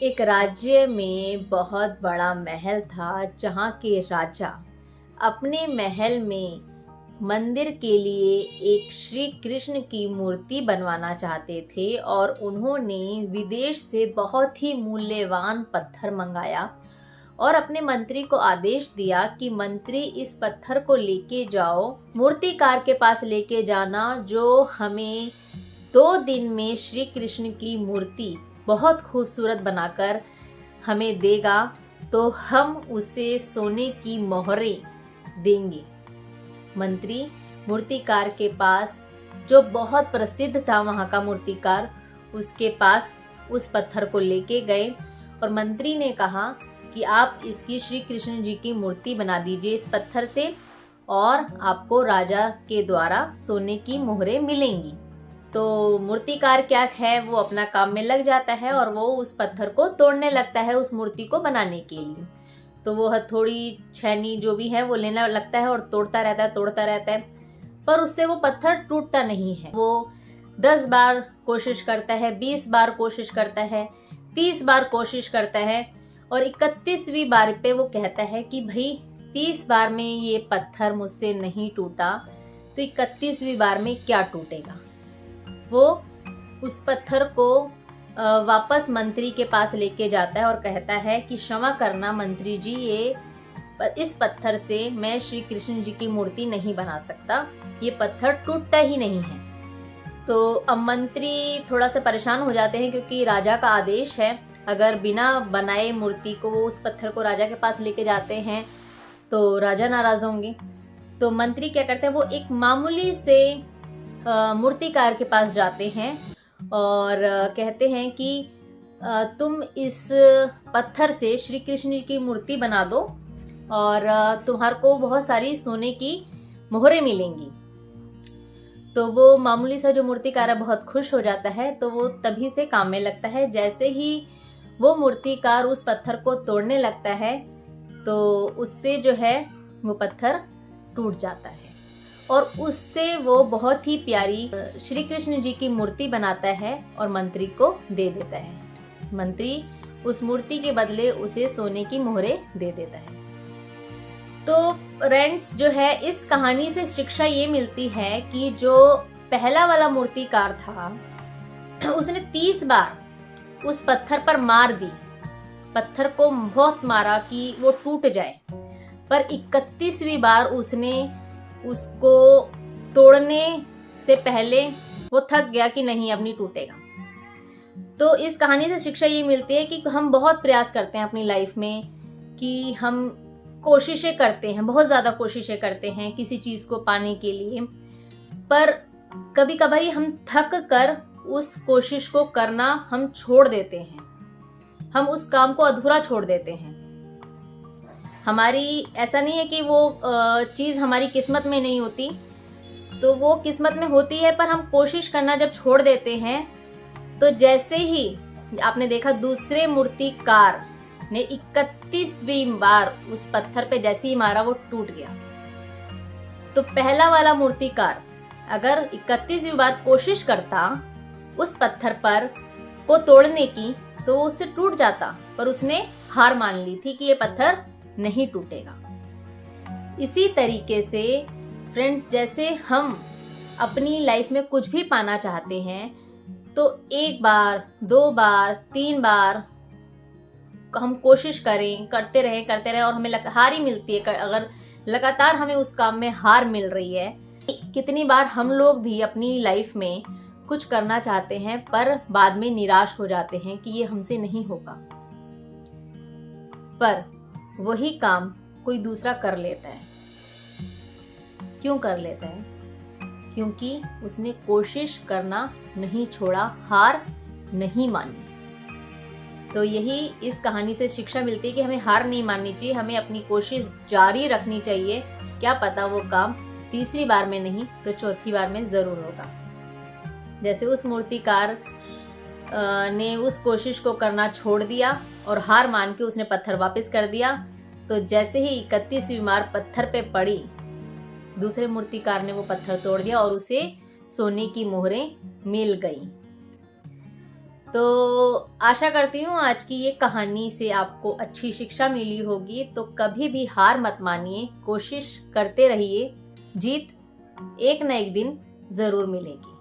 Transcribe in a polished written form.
एक राज्य में बहुत बड़ा महल था जहाँ के राजा अपने महल में मंदिर के लिए एक श्री कृष्ण की मूर्ति बनवाना चाहते थे और उन्होंने विदेश से बहुत ही मूल्यवान पत्थर मंगाया और अपने मंत्री को आदेश दिया कि मंत्री इस पत्थर को लेके जाओ, मूर्तिकार के पास लेके जाना जो हमें 2 दिन में श्री कृष्ण की मूर्ति बहुत खूबसूरत बनाकर हमें देगा तो हम उसे सोने की मोहरें देंगे। मंत्री मूर्तिकार के पास, जो बहुत प्रसिद्ध था वहाँ का मूर्तिकार, उसके पास उस पत्थर को लेके गए और मंत्री ने कहा कि आप इसकी श्री कृष्ण जी की मूर्ति बना दीजिए इस पत्थर से और आपको राजा के द्वारा सोने की मोहरें मिलेंगी। तो मूर्तिकार क्या है, वो अपना काम में लग जाता है और वो उस पत्थर को तोड़ने लगता है उस मूर्ति को बनाने के लिए। तो वो हथौड़ी छैनी जो भी है वो लेना लगता है और तोड़ता रहता है, पर उससे वो पत्थर टूटता नहीं है। वो 10 बार कोशिश करता है, 20 बार कोशिश करता है, 30 बार कोशिश करता है और 31वीं बार पे वो कहता है कि भाई 30 बार में ये पत्थर मुझसे नहीं टूटा तो 31वीं बार में क्या टूटेगा। वो उस पत्थर को वापस मंत्री के पास लेके जाता है और कहता है कि क्षमा करना मंत्री जी, इस पत्थर से मैं श्री कृष्ण जी की मूर्ति नहीं बना सकता, ये पत्थर टूटता ही नहीं है। तो अब मंत्री थोड़ा सा परेशान हो जाते हैं क्योंकि राजा का आदेश है, अगर बिना बनाए मूर्ति को वो उस पत्थर को राजा के पास लेके जाते हैं तो राजा नाराज होंगे। तो मंत्री क्या करते हैं, वो एक मामूली से मूर्तिकार के पास जाते हैं और कहते हैं कि तुम इस पत्थर से श्री कृष्ण जी की मूर्ति बना दो और तुम्हारे को बहुत सारी सोने की मोहरें मिलेंगी। तो वो मामूली सा जो मूर्तिकार है बहुत खुश हो जाता है, तो वो तभी से काम में लगता है। जैसे ही वो मूर्तिकार उस पत्थर को तोड़ने लगता है तो उससे जो है वो पत्थर टूट जाता है और उससे वो बहुत ही प्यारी श्री कृष्ण जी की मूर्ति बनाता है और मंत्री को दे देता है। मंत्री उस मूर्ति के बदले उसे सोने की मोहरें दे देता है। तो फ्रेंड्स जो है, इस कहानी से शिक्षा ये मिलती है कि जो पहला वाला मूर्तिकार था उसने 30 बार उस पत्थर पर मार दी, पत्थर को बहुत मारा कि वो टूट जाए, पर 31वीं बार उसने उसको तोड़ने से पहले वो थक गया कि नहीं अब नहीं टूटेगा। तो इस कहानी से शिक्षा ये मिलती है कि हम बहुत प्रयास करते हैं अपनी लाइफ में कि हम कोशिशें करते हैं, बहुत ज़्यादा कोशिशें करते हैं किसी चीज़ को पाने के लिए, पर कभी कभार हम थक कर उस कोशिश को करना हम छोड़ देते हैं, हम उस काम को अधूरा छोड़ देते हैं। हमारी ऐसा नहीं है कि वो चीज़ हमारी किस्मत में नहीं होती, तो वो किस्मत में होती है, पर हम कोशिश करना जब छोड़ देते हैं तो जैसे ही आपने देखा दूसरे मूर्तिकार ने 31वीं बार उस पत्थर पे जैसे ही मारा वो टूट गया। तो पहला वाला मूर्तिकार अगर 31वीं बार कोशिश करता उस पत्थर पर को तोड़ने की तो उससे टूट जाता, पर उसने हार मान ली थी कि ये पत्थर नहीं टूटेगा। इसी तरीके से फ्रेंड्स, जैसे हम अपनी लाइफ में कुछ भी पाना चाहते हैं तो 1 बार 2 बार 3 बार हम कोशिश करते रहें और हमें हार ही मिलती है। अगर लगातार हमें उस काम में हार मिल रही है, कितनी बार हम लोग भी अपनी लाइफ में कुछ करना चाहते हैं पर बाद में निराश हो जाते हैं कि ये हमसे नहीं होगा, पर वही काम कोई दूसरा कर लेता है। क्यों कर लेता है? क्योंकि उसने कोशिश करना नहीं छोड़ा, हार नहीं मानी। तो यही इस कहानी से शिक्षा मिलती है कि हमें हार नहीं माननी चाहिए, हमें अपनी कोशिश जारी रखनी चाहिए। क्या पता वो काम 3री बार में नहीं तो 4थी बार में जरूर होगा। जैसे उस मूर्तिकार ने उस कोशिश को करना छोड़ दिया और हार मान के उसने पत्थर वापस कर दिया, तो जैसे ही 31वीं बार पत्थर पे पड़ी, दूसरे मूर्तिकार ने वो पत्थर तोड़ दिया और उसे सोने की मोहरें मिल गई। तो आशा करती हूँ आज की ये कहानी से आपको अच्छी शिक्षा मिली होगी। तो कभी भी हार मत मानिए, कोशिश करते रहिए, जीत एक न एक दिन जरूर मिलेगी।